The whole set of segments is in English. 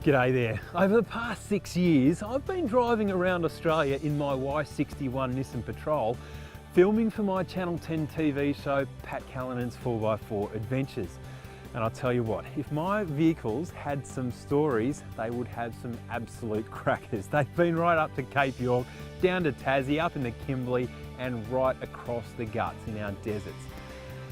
G'day there. Over the past 6 years, I've been driving around Australia in my Y61 Nissan Patrol, filming for my Channel 10 TV show, Pat Callinan's 4x4 Adventures. And I'll tell you what, if my vehicles had some stories, they would have some absolute crackers. They've been right up to Cape York, down to Tassie, up in the Kimberley, and right across the guts in our deserts.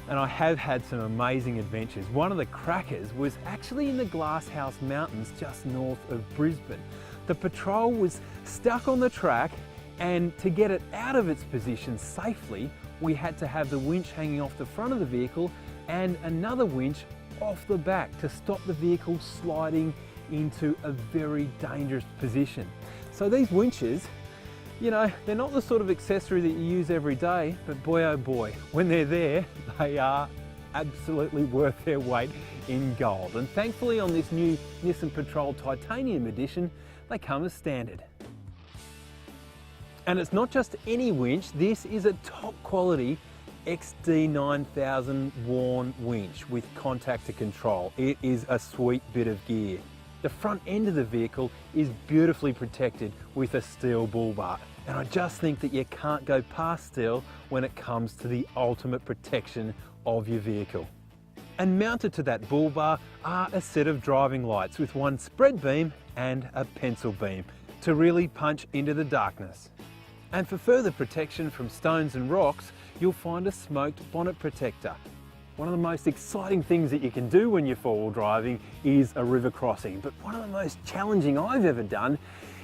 And I have had some amazing adventures. One of the crackers was actually in the Glasshouse Mountains just north of Brisbane. The Patrol was stuck on the track, and to get it out of its position safely, we had to have the winch hanging off the front of the vehicle and another winch off the back to stop the vehicle sliding into a very dangerous position. So these winches, you know, they're not the sort of accessory that you use every day, but boy oh boy, when they're there, they are absolutely worth their weight in gold. And thankfully on this new Nissan Patrol Titanium Edition, they come as standard. And it's not just any winch, this is a top quality XD9000 worn winch with contactor control. It is a sweet bit of gear. The front end of the vehicle is beautifully protected with a steel bull bar, and I just think that you can't go past steel when it comes to the ultimate protection of your vehicle. And mounted to that bull bar are a set of driving lights with one spread beam and a pencil beam to really punch into the darkness. And for further protection from stones and rocks, you'll find a smoked bonnet protector. One of the most exciting things that you can do when you're four-wheel driving is a river crossing, but one of the most challenging I've ever done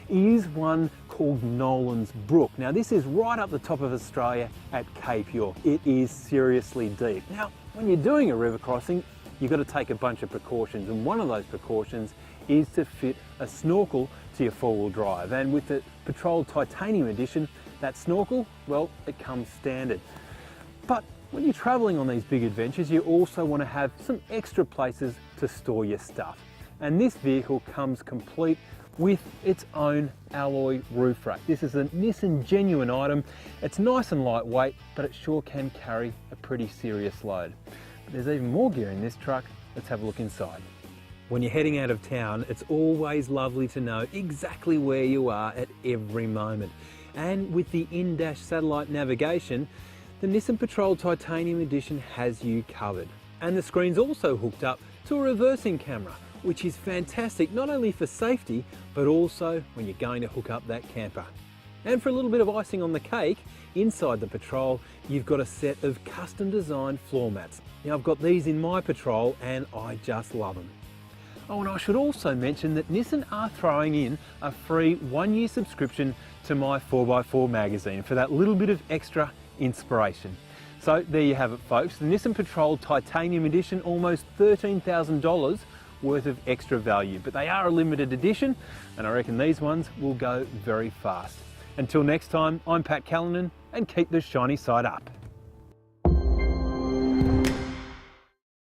is one called Nolan's Brook. Now this is right up the top of Australia at Cape York. It is seriously deep. Now when you're doing a river crossing, you've got to take a bunch of precautions, and one of those precautions is to fit a snorkel to your four-wheel drive. And with the Patrol Titanium Edition, that snorkel, well, it comes standard. But when you're traveling on these big adventures, you also want to have some extra places to store your stuff. And this vehicle comes complete with its own alloy roof rack. This is a Nissan genuine item. It's nice and lightweight, but it sure can carry a pretty serious load. But there's even more gear in this truck. Let's have a look inside. When you're heading out of town, it's always lovely to know exactly where you are at every moment. And with the in-dash satellite navigation, the Nissan Patrol Titanium Edition has you covered. And the screen's also hooked up to a reversing camera, which is fantastic not only for safety, but also when you're going to hook up that camper. And for a little bit of icing on the cake, inside the Patrol, you've got a set of custom designed floor mats. Now I've got these in my Patrol and I just love them. Oh, and I should also mention that Nissan are throwing in a free 1-year subscription to my 4x4 magazine for that little bit of extra inspiration. So there you have it folks, the Nissan Patrol Titanium Edition, almost $13,000 worth of extra value, but they are a limited edition and I reckon these ones will go very fast. Until next time, I'm Pat Callinan, and keep the shiny side up.